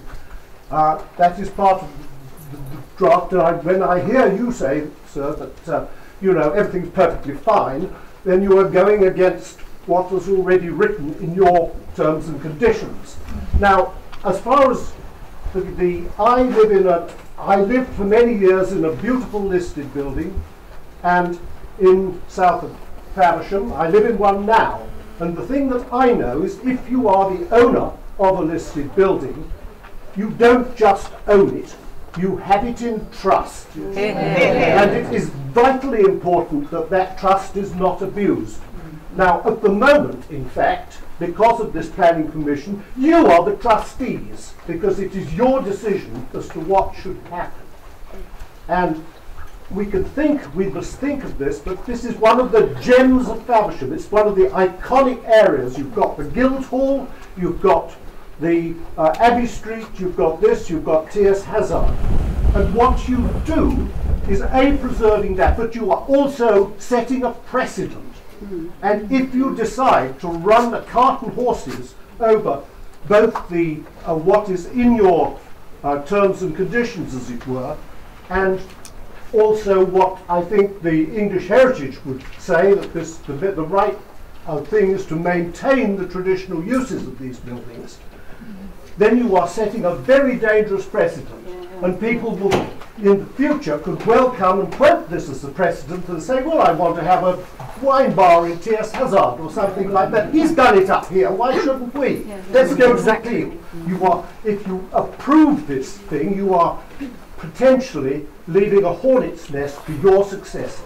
draft, and when I hear you say, sir, that you know, everything's perfectly fine, then you are going against what was already written in your terms and conditions. Now, as far as I lived for many years in a beautiful listed building, and in south of Faversham. I live in one now, and the thing that I know is if you are the owner of a listed building, you don't just own it, you have it in trust. And it is vitally important that that trust is not abused. Now, at the moment, in fact, because of this planning commission, you are the trustees, because it is your decision as to what should happen. And we must think of this, but this is one of the gems of Faversham. It's one of the iconic areas. You've got the Guildhall, you've got the Abbey Street, you've got this, you've got T.S. Hazard. And what you do is preserving that, but you are also setting a precedent. And if you decide to run the cart and horses over both the what is in your terms and conditions, as it were, and also what I think the English heritage would say, that the right thing is to maintain the traditional uses of these buildings, then you are setting a very dangerous precedent. And people will, in the future, could well come and quote this as a precedent and say, well, I want to have a wine bar in T.S. Hazard or something like that. He's done it up here, why shouldn't we? Let's go to the appeal. If you approve this thing, you are potentially leaving a hornet's nest for your successors.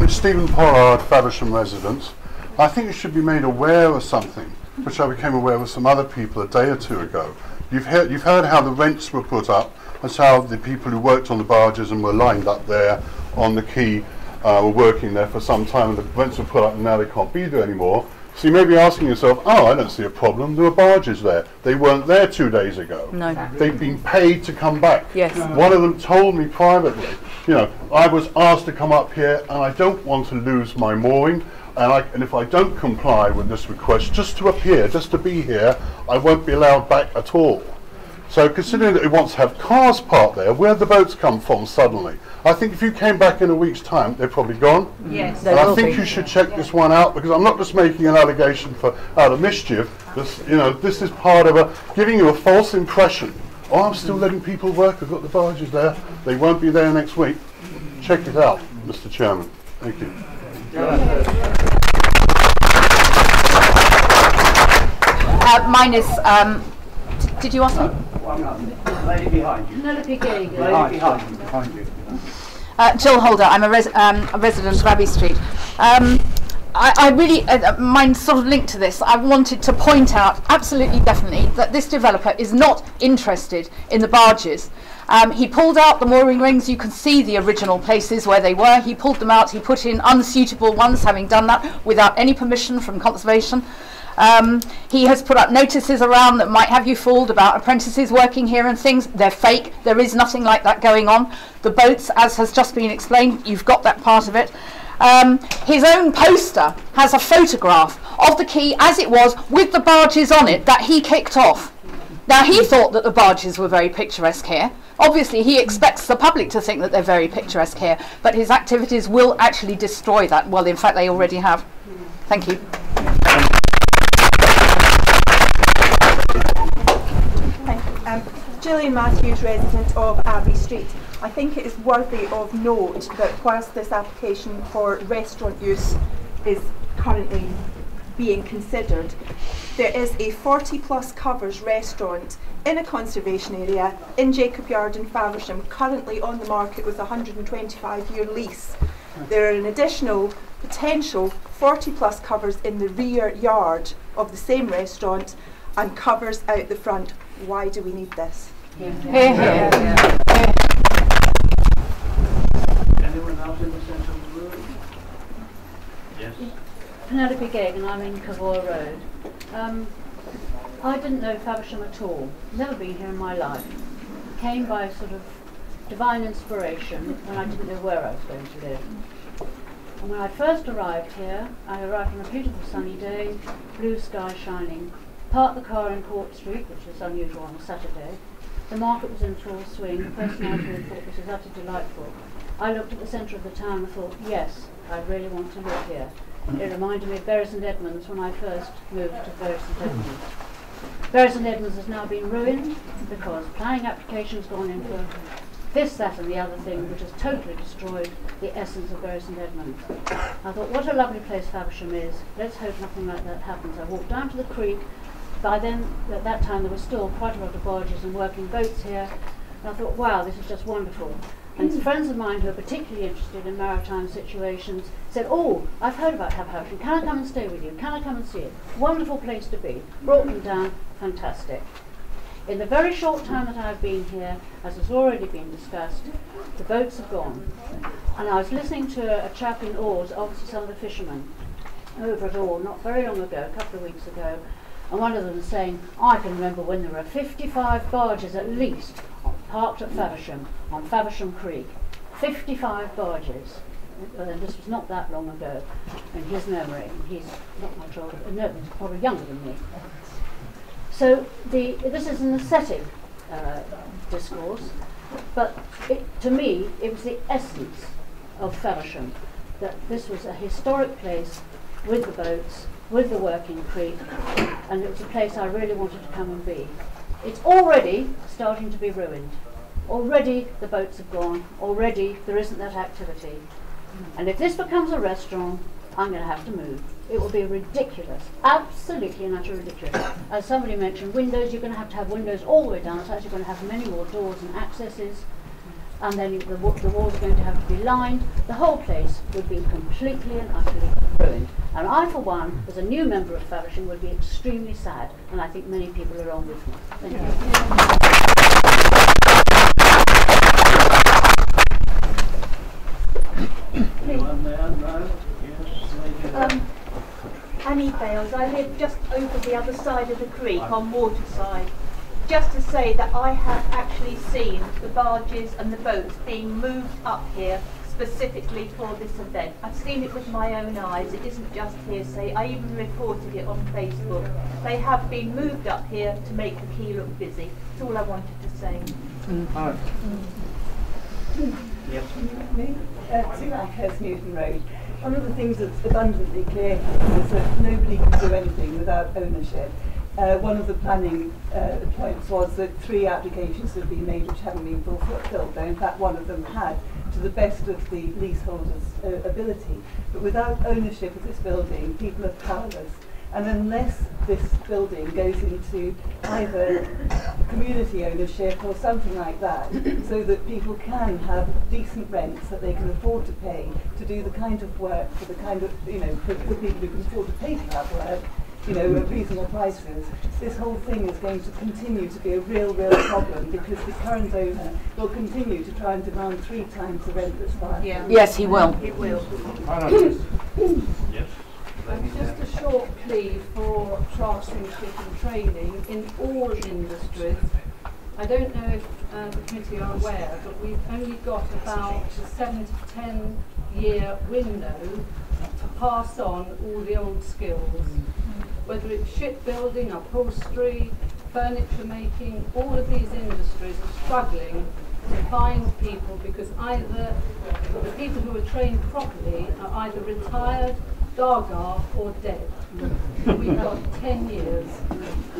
It's Stephen Pollard, Faversham resident. I think you should be made aware of something, which I became aware with some other people a day or two ago. You've heard how the rents were put up, and how the people who worked on the barges and were lined up there on the quay were working there for some time, and the rents were put up and now they can't be there anymore. So you may be asking yourself, oh, I don't see a problem, there were barges there. They weren't there 2 days ago. No. They've been paid to come back. Yes. One of them told me privately, you know, I was asked to come up here and I don't want to lose my mooring, and if I don't comply with this request, just to appear, just to be here, I won't be allowed back at all. So considering that he wants to have cars parked there, where'd the boats come from suddenly? I think if you came back in a week's time, they're probably gone. Yes. And I think you should check this one out, because I'm not just making an allegation out of mischief. This is part of giving you a false impression. Oh, I'm still letting people work, I've got the barges there. They won't be there next week. Check it out, Mr. Chairman. Thank you. Mine is, did you ask me? Lady behind you. Penelope Gagan. Lady behind you. Jill Holder, I'm a resident of Abbey Street. I really, mine's sort of linked to this. I wanted to point out, absolutely definitely, that this developer is not interested in the barges. He pulled out the mooring rings. You can see the original places where they were. He pulled them out. He put in unsuitable ones, having done that without any permission from conservation. He has put up notices around that might have you fooled about apprentices working here and things. They're fake. There is nothing like that going on. The boats, as has just been explained, you've got that part of it. His own poster has a photograph of the quay as it was with the barges on it that he kicked off. Now, he thought that the barges were very picturesque here. Obviously, he expects the public to think that they're very picturesque here, but his activities will actually destroy that. Well, in fact, they already have. Thank you. Gillian Matthews, resident of Abbey Street. I think it is worthy of note that whilst this application for restaurant use is currently being considered, there is a 40+ covers restaurant in a conservation area in Jacob Yard in Faversham, currently on the market with a 125-year lease. There are an additional potential 40+ covers in the rear yard of the same restaurant and covers out the front. Why do we need this? Anyone else in the centre of the room? Yes. Penelope Gagan, I'm in Cavour Road. I didn't know Faversham at all. Never been here in my life. Came by sort of divine inspiration when I didn't know where I was going to live. And when I first arrived here, I arrived on a beautiful sunny day, blue sky shining. Parked the car in Court Street, which is unusual on a Saturday. The market was in full swing. The person I thought this was utterly delightful. I looked at the centre of the town and thought, yes, I really want to live here. It reminded me of Bury St Edmunds when I first moved to Bury St Edmunds. Bury St Edmunds has now been ruined because planning applications gone in for this, that and the other thing, which has totally destroyed the essence of Bury St Edmunds. I thought, what a lovely place Faversham is. Let's hope nothing like that happens. I walked down to the creek. By then, at that time, there were still quite a lot of barges and working boats here. And I thought, wow, this is just wonderful. And friends of mine who are particularly interested in maritime situations said, oh, I've heard about Faversham. Can I come and stay with you? Can I come and see it? Wonderful place to be. Brought them down. Fantastic. In the very short time that I've been here, as has already been discussed, the boats have gone. And I was listening to a chap in Oars, obviously some of the fishermen, over at Oar, not very long ago, a couple of weeks ago, and one of them was saying, I can remember when there were 55 barges at least parked at Faversham, on Faversham Creek. 55 barges. And this was not that long ago in his memory. He's not much older, no, he's probably younger than me. So this is an aesthetic discourse, but to me it was the essence of Faversham, that this was a historic place with the boats, with the working creek, and it was a place I really wanted to come and be. It's already starting to be ruined. Already the boats have gone. Already there isn't that activity. And if this becomes a restaurant, I'm going to have to move. It will be ridiculous, absolutely and utterly ridiculous. As somebody mentioned, windows, you're going to have windows all the way down, so you're going to have many more doors and accesses, and then the walls are going to have to be lined. The whole place would be completely and utterly ruined. And I, for one, as a new member of Faversham, would be extremely sad, and I think many people are on with me. Thank you. Anyone there? No? Yes. Annie Bales. I live just over the other side of the creek on Waterside. Just to say that I have actually seen the barges and the boats being moved up here specifically for this event. I've seen it with my own eyes. It isn't just hearsay. I even reported it on Facebook. They have been moved up here to make the quay look busy. That's all I wanted to say. Yes. Sue Ackhurst, Newton Road. One of the things that's abundantly clear is that nobody can do anything without ownership. One of the planning points was that 3 applications had been made which haven't been fulfilled, though in fact one of them had. to the best of the leaseholders' ability. But without ownership of this building, people are powerless. And unless this building goes into either community ownership or something like that, so that people can have decent rents that they can afford to pay to do the kind of work for the kind of, for people who can afford to pay for that work, at reasonable prices, this whole thing is going to continue to be a real problem, because the current owner will continue to try and demand 3 times the rent that's filed. Yeah. Yes, he will. He will. Yes. Just a short plea for craftsmanship and training in all industries. I don't know if the committee are aware, but we've only got about a 7 to 10 year window to pass on all the old skills. Whether it's shipbuilding, upholstery, furniture making, all of these industries are struggling to find people, because either the people who are trained properly are either retired, gaga or dead. We've got 10 years.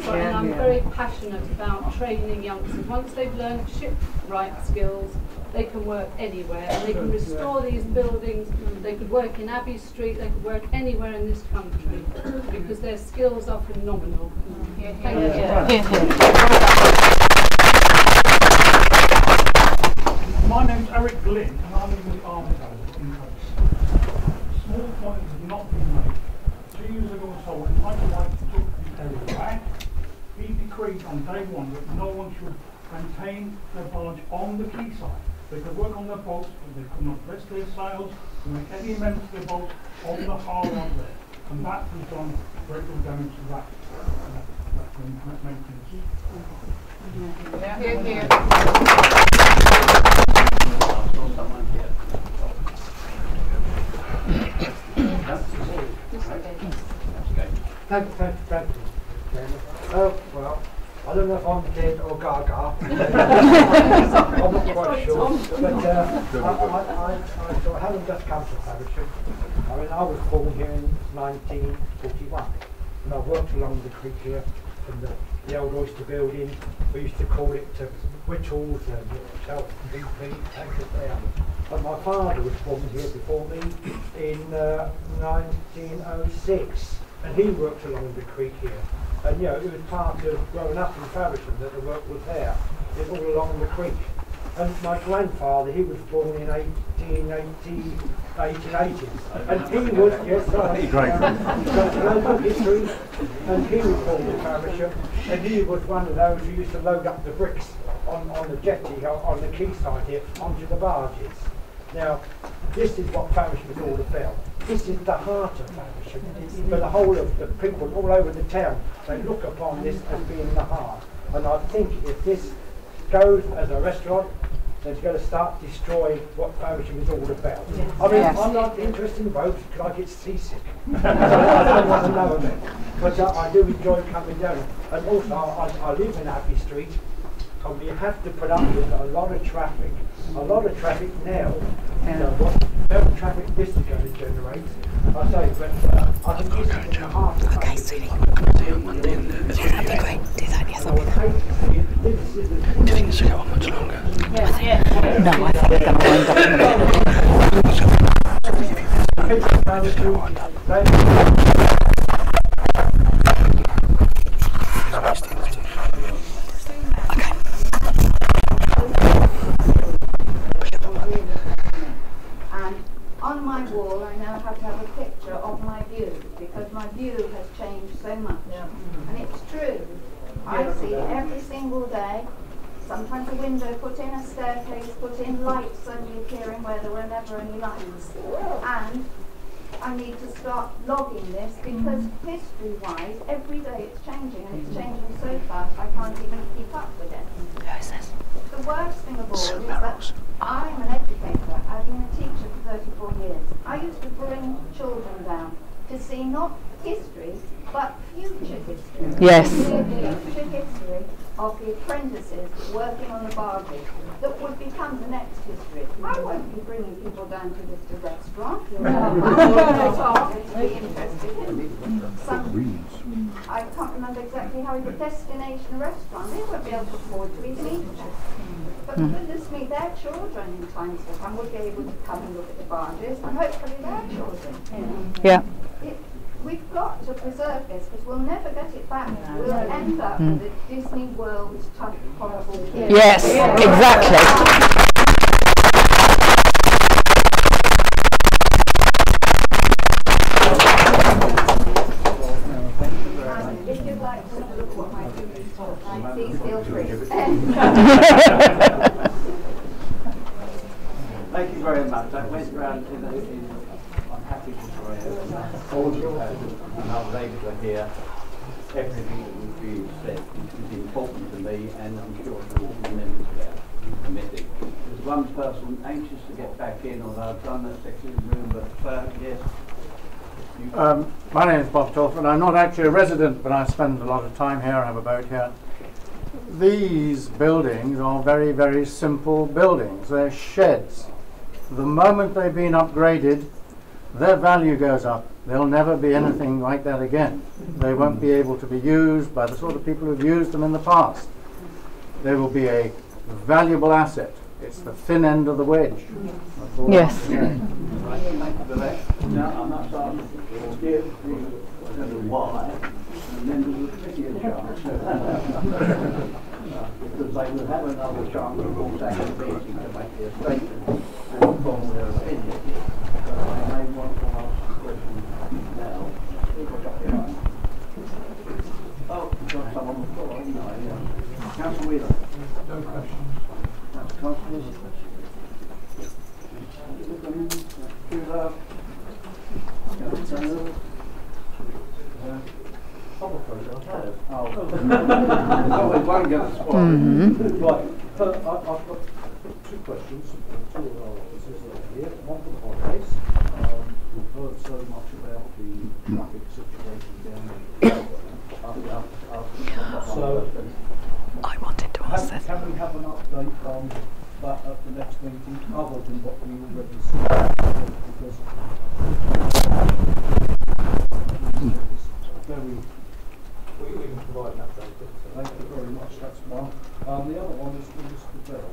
So, and I'm very passionate about training youngsters. Once they've learned shipwright skills, they can work anywhere, and they can restore these buildings. They could work in Abbey Street, they could work anywhere in this country, because their skills are phenomenal. Thank you. My name's Eric Glynn, and I'm in the Army in Coast. Small point has not been made. 2 years ago or so, when Michael White took the area back, he decreed on day one that no one should maintain their barge on the quayside. They could work on their boats, but they could not rest their sails to make any amendments to their boats on the harbour out there. And that has done great deal of damage to that maintenance. Thank you. Oh, well, I don't know if I'm dead or gaga. I'm not quite sure. But I haven't just come to Faversham. I mean, I was born here in 1941. And I worked along the creek here from the old oyster building. We used to call it Whittles and South BP, there. But my father was born here before me in 1906. And he worked along the creek here. And it was part of growing up in Faversham that the work was there, all along the creek. And my grandfather, he was born in 1880s. And he was, history, and he was born in Faversham. And he was one of those who used to load up the bricks on the jetty, on the quayside here, onto the barges. Now, this is what Faversham is all about. This is the heart of Faversham. For the whole of the people all over the town, they look upon this as being the heart. And I think if this goes as a restaurant, then it's going to start destroying what Faversham is all about. I mean, I'm not interested in boats because I get seasick. I don't want to know of it. But I do enjoy coming down. And also, I live in Abbey Street, and we have to put up with a lot of traffic. A lot of traffic now. What traffic this is going to generate, I say, but I think this is half the okay, sweetie. See you on Monday in the studio. That'd be great. Do that, yes, that'd be great. Do you think this will go on much longer? No, I think we're going to wind up in a minute. On my wall, I now have to have a picture of my view, because my view has changed so much. And it's true. I see every single day, sometimes a window put in, a staircase put in, lights suddenly appearing where there were never any lights. And I need to start logging this, because history-wise, every day it's changing, and it's changing so fast I can't even keep up with it. The worst thing of all is that I'm an educator. I've been a teacher for 34 years. I used to bring children down to see not history, but future history. Yes. Future history of the apprentices working on the barges that would become the next history. I won't be bringing people down to this restaurant. Be interested in some, I can't remember exactly how, the destination restaurant. They won't be able to afford to even eat it. But goodness me, their children in times to come would be able to come and look at the barges, and hopefully their children. Yeah. We've got to preserve this because we'll never get it back. We'll end up with a Disney World type horrible kid. Yes, exactly. If you'd like to look at what my fingers talk, please feel free. Thank you very much. I went round I'm happy to share all you had, and I was able to hear everything that was being said, which was important to me, and I'm sure to all the members of our committee. There's one person anxious to get back in, although I've done that section of the room, but yes. My name is Bob Tolford. I'm not actually a resident, but I spend a lot of time here. I have a boat here. These buildings are very, very simple buildings. They're sheds. The moment they've been upgraded, their value goes up. There'll never be anything like that again. They won't be able to be used by the sort of people who've used them in the past. They will be a valuable asset. It's the thin end of the wedge. Yes. Right, thank you for that. Now, I must ask, give the, I don't know why, and then there was a chance. Because they will have another chance of all second meeting to make their statement and form their opinion. So I may want to ask a question now. Oh, we've got someone on the floor, haven't I? Councillor Wheeler. No questions. That's Councillor. Right, I've got two questions. Two of our officers here. One for the holidays. We've heard so much about the traffic situation down there. So, I wanted to ask this. Can we have an update on that at the next meeting, other than what we already said? Because it's very. We can provide an update. Thank you very much. That's one. The other one is for Mr. Bell.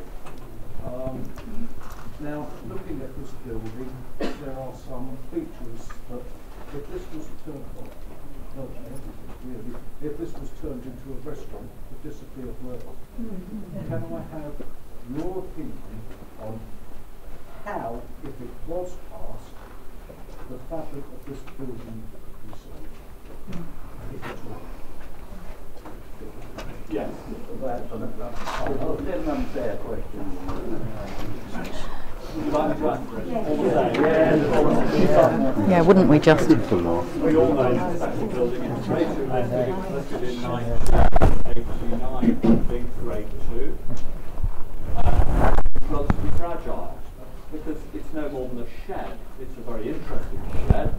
Now, looking at this building, there are some features that, if this was turned if this was turned into a restaurant, would disappear forever. Can I have your opinion on how, if it was passed, the fabric of this building would be saved? If at all. Yes, that's an unfair question. Would you like to answer it? Yeah, wouldn't we just? We all know the actual building is grade 2 listed in 1989 being grade 2. Relatively fragile because it's no more than a shed. It's a very interesting shed.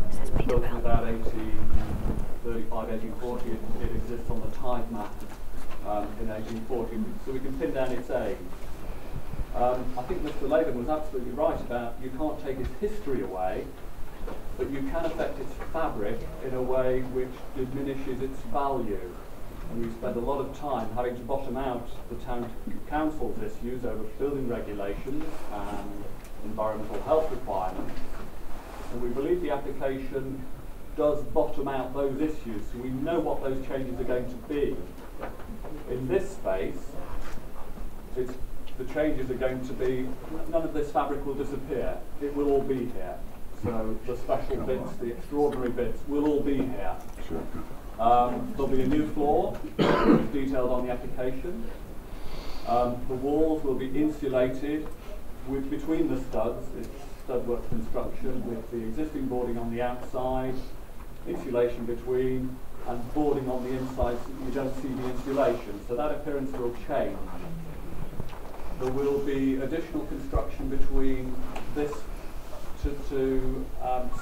Built in about 1835, 1840. It exists on the tide map in 1840, so we can pin down its age. I think Mr. Latham was absolutely right about you can't take its history away, but you can affect its fabric in a way which diminishes its value. And we spend a lot of time having to bottom out the town council's issues over building regulations and environmental health requirements. And we believe the application does bottom out those issues, so we know what those changes are going to be. In this space, the changes are going to be, none of this fabric will disappear. It will all be here. So the special bits, the extraordinary bits, will all be here. There'll be a new floor, detailed on the application. The walls will be insulated between the studs. It's studwork construction with the existing boarding on the outside, insulation between, and boarding on the inside so you don't see the insulation. So that appearance will change. There will be additional construction between this to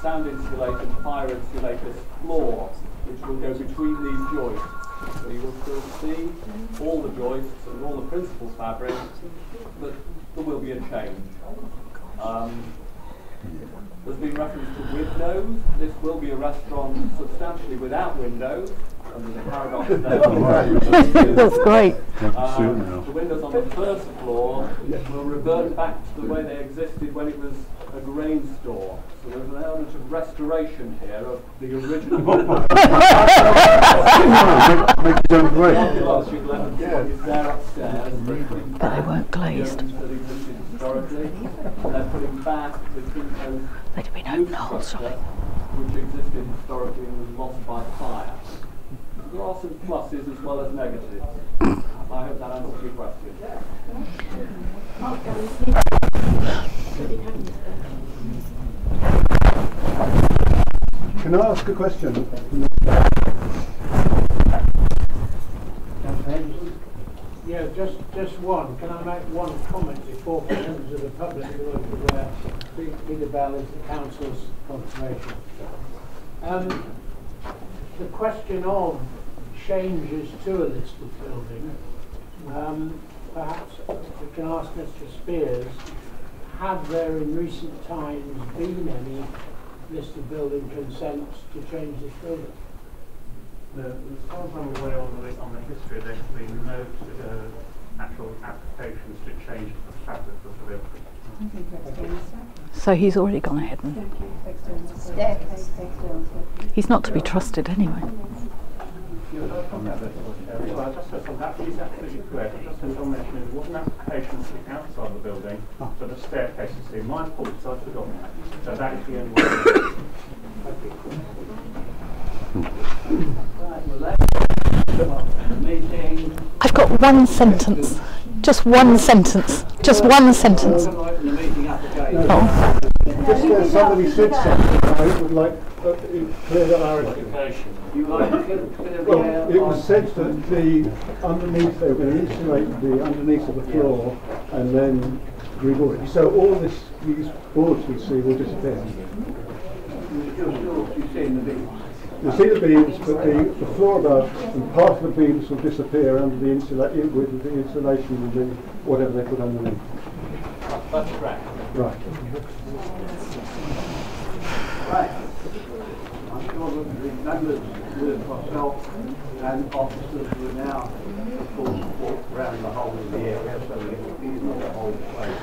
sound insulate and fire insulate this floor, which will go between these joists. So you will still see all the joists and all the principal fabrics, but there will be a change. There's been reference to windows. This will be a restaurant substantially without windows. And there's a paradox there. That's great. The windows on the first floor will revert back to the way they existed when it was a grain store. So there's an element of restoration here of the original. Make it sound great. Is there upstairs. But they weren't glazed. That existed historically. And they're putting back the Kinko's They'd have been open the whole time. which existed historically and was lost by fire. There are some pluses as well as negatives. I hope that answers your question. Can I ask a question? Yeah, just one. Can I make one comment before members of the public who are aware? Peter Bell is the council's confirmation. The question of changes to a listed building, perhaps we can ask Mr. Spears, have there in recent times been any listed building consents to change this building? As far as I'm aware on the history, there have been no actual applications to change the fabric of the building. So he's already gone ahead and he's not to be trusted anyway. Well, just as on that, he's absolutely correct. Just as I'm mentioning, there was an application to the outside of the building for the staircase to see. My fault, so I've forgotten that. So that is the only one. I've got one sentence. Just one sentence. Just one sentence. Oh. Just somebody said something, I would like clear that our explanation. Well, it was said that the underneath, they were going to insulate the underneath of the floor and then reboard it. So all this, these boards we see will disappear. You see the beams, but the floor above and part of the beams will disappear under the with the insulation and the whatever they put underneath. That's correct. Right. Right. I'm sure that the members with myself and officers were now, of course, walk around the whole of the area so that it will be the whole place.